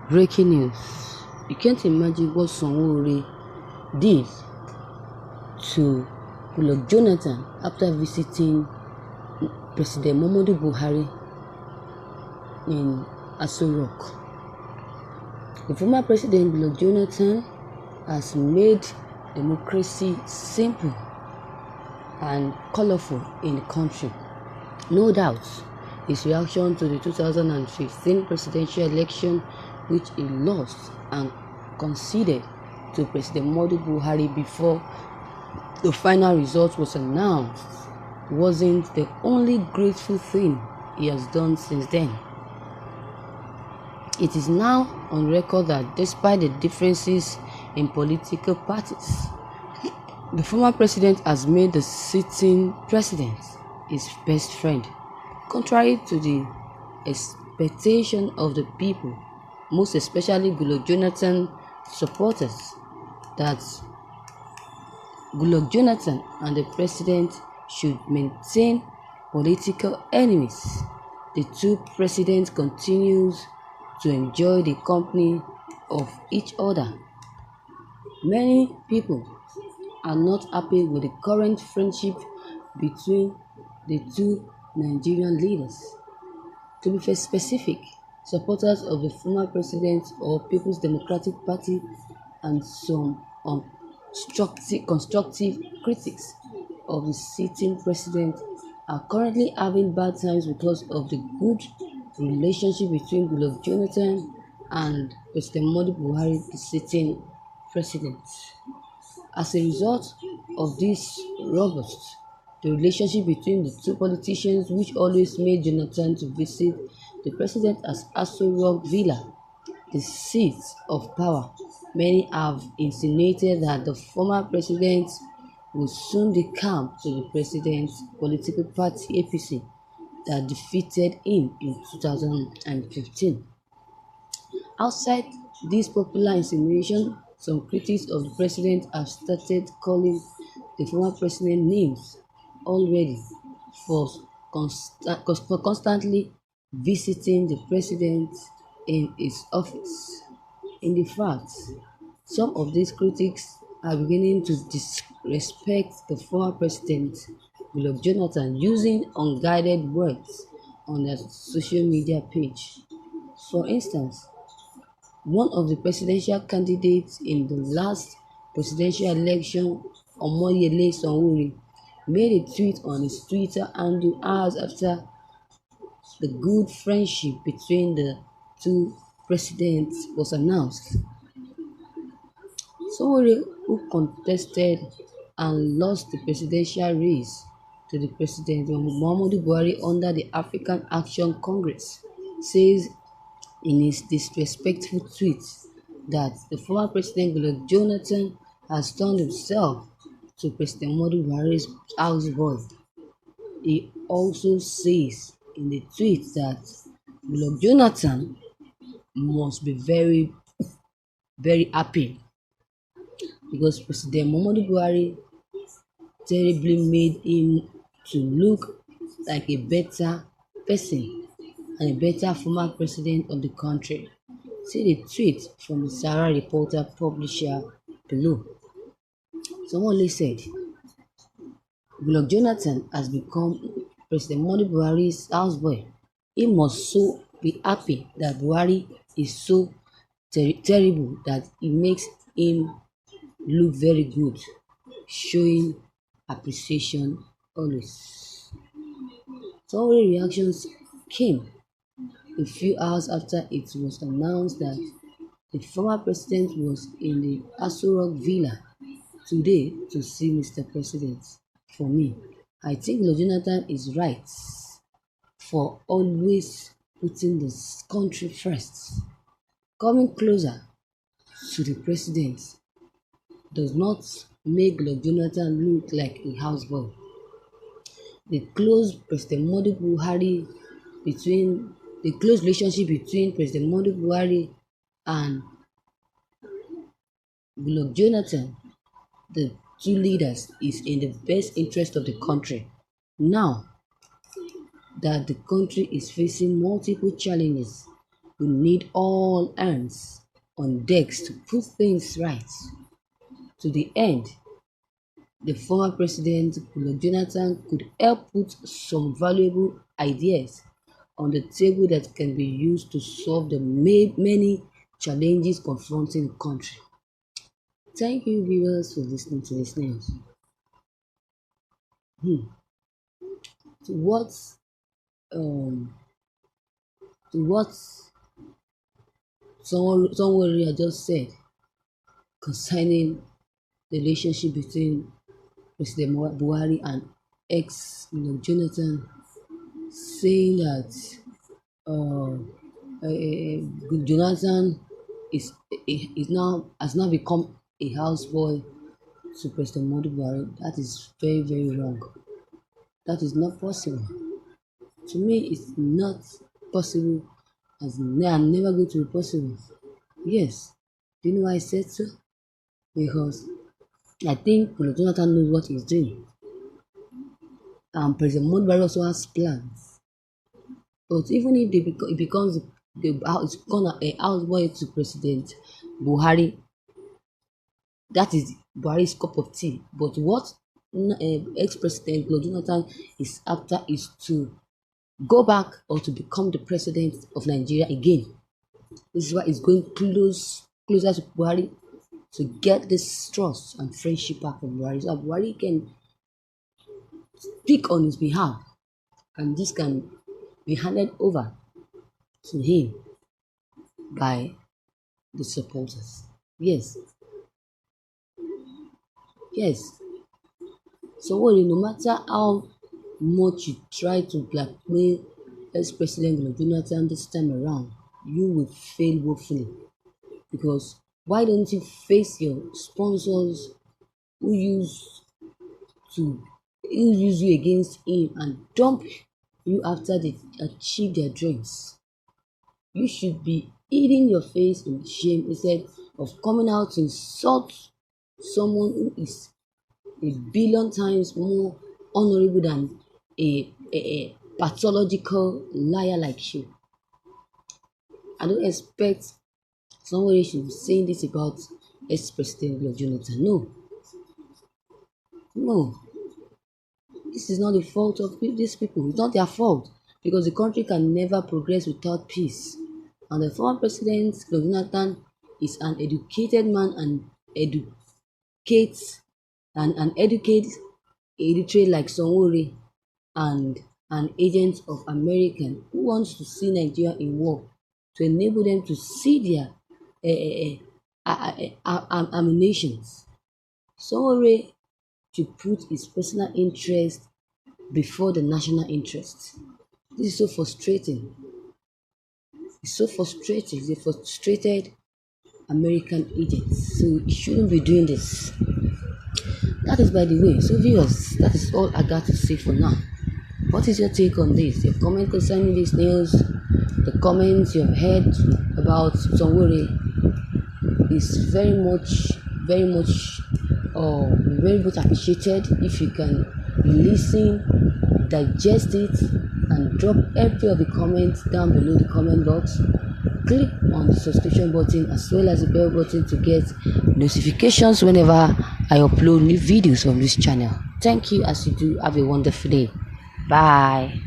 Breaking news. You can't imagine what Sowore did to Goodluck Jonathan after visiting President Muhammadu Buhari in Aso Rock. The former President Goodluck Jonathan has made democracy simple and colorful in the country. No doubt, his reaction to the 2015 presidential election, which he lost and conceded to President Muhammadu Buhari before the final result was announced, wasn't the only grateful thing he has done since then. It is now on record that despite the differences in political parties, the former president has made the sitting president his best friend, contrary to the expectation of the people, most especially Goodluck Jonathan supporters, that Goodluck Jonathan and the president should maintain political enemies. The two presidents continues to enjoy the company of each other. Many people are not happy with the current friendship between the two Nigerian leaders. To be specific, supporters of the former president or People's Democratic Party and some constructive critics of the sitting president are currently having bad times because of the good relationship between Goodluck Jonathan and President Muhammadu Buhari, the sitting president. As a result of this robust the relationship between the two politicians, which always made Jonathan to visit the president as Aso Rock Villa, the seat of power, many have insinuated that the former president will soon decamp to the president's political party APC that defeated him in 2015. Outside this popular insinuation, some critics of the president have started calling the former president names already for constantly visiting the president in his office. In the fact, some of these critics are beginning to disrespect the former president Goodluck Jonathan using unguided words on their social media page. For instance, one of the presidential candidates in the last presidential election, Omoyele Sowore, made a tweet on his Twitter handle hours after the good friendship between the two presidents was announced. Sowore, who contested and lost the presidential race to the President Muhammadu Buhari under the African Action Congress, says in his disrespectful tweet that the former President Goodluck Jonathan has turned himself to President Muhammadu Buhari's houseboy. He also says in the tweet that Goodluck Jonathan must be very, very happy because President Muhammadu Buhari terribly made him to look like a better person and a better former president of the country. See the tweet from the Sahara Reporter publisher below. Someone said, Goodluck Jonathan has become President Muhammadu Buhari's houseboy. He must so be happy that Buhari is so terrible that it makes him look very good, showing appreciation always. Some reactions came a few hours after it was announced that the former president was in the Aso Rock Villa today to see Mr. President. For me, I think Jonathan is right for always putting the country first. Coming closer to the president does not make Jonathan look like a houseboy. The close relationship between President Muhammadu Buhari and Goodluck Jonathan, the two leaders, is in the best interest of the country. Now that the country is facing multiple challenges, We need all hands on decks to put things right. To the end, the former president, Goodluck Jonathan, could help put some valuable ideas on the table that can be used to solve the many challenges confronting the country. Thank you, viewers, for listening to this news. To what um to what someone had just said concerning the relationship between President Buhari and ex Jonathan, saying that uh, Jonathan is now has now become a houseboy to President Buhari. That is very, very wrong. That is not possible. To me, it's not possible, as I'm never going to be possible. Yes. Do you know why I said so? Because I think Jonathan knows what he's doing. And President Buhari also has plans. But even if it becomes it's gonna a houseboy to President Buhari, that is Buhari's cup of tea. But what ex-president Jonathan is after is to go back or to become the president of Nigeria again. This is why he's going closer to Buhari to get this trust and friendship back from Buhari, so Buhari can speak on his behalf, and this can be handed over to him by the supporters. Yes. So no matter how much you try to blackmail ex-president Jonathan this time around, you will fail woefully. Because why don't you face your sponsors who use you against him and dump you after they achieve their dreams? You should be eating your face in shame instead of coming out to insult someone who is a billion times more honorable than a pathological liar like you. I don't expect somebody should be saying this about ex-president Jonathan. No. This is not the fault of these people. It's not their fault, because the country can never progress without peace. And the former president Jonathan is an educated man and educates illiterate like Sowore and an agent of American who wants to see Nigeria in war to enable them to see their ammunitions. Sowore to put his personal interest before the national interest. This is so frustrating. It's so frustrating. He's a frustrated American agent, so he shouldn't be doing this. That is by the way. So viewers, that is all I got to say for now. What is your take on this? Your comment concerning this news, the comments you have heard about Sowore is very much appreciated. If you can listen, digest it, and drop every of the comments down below the comment box. Click on the subscription button as well as the bell button to get notifications whenever I upload new videos on this channel. Thank you. As you do, have a wonderful day. Bye.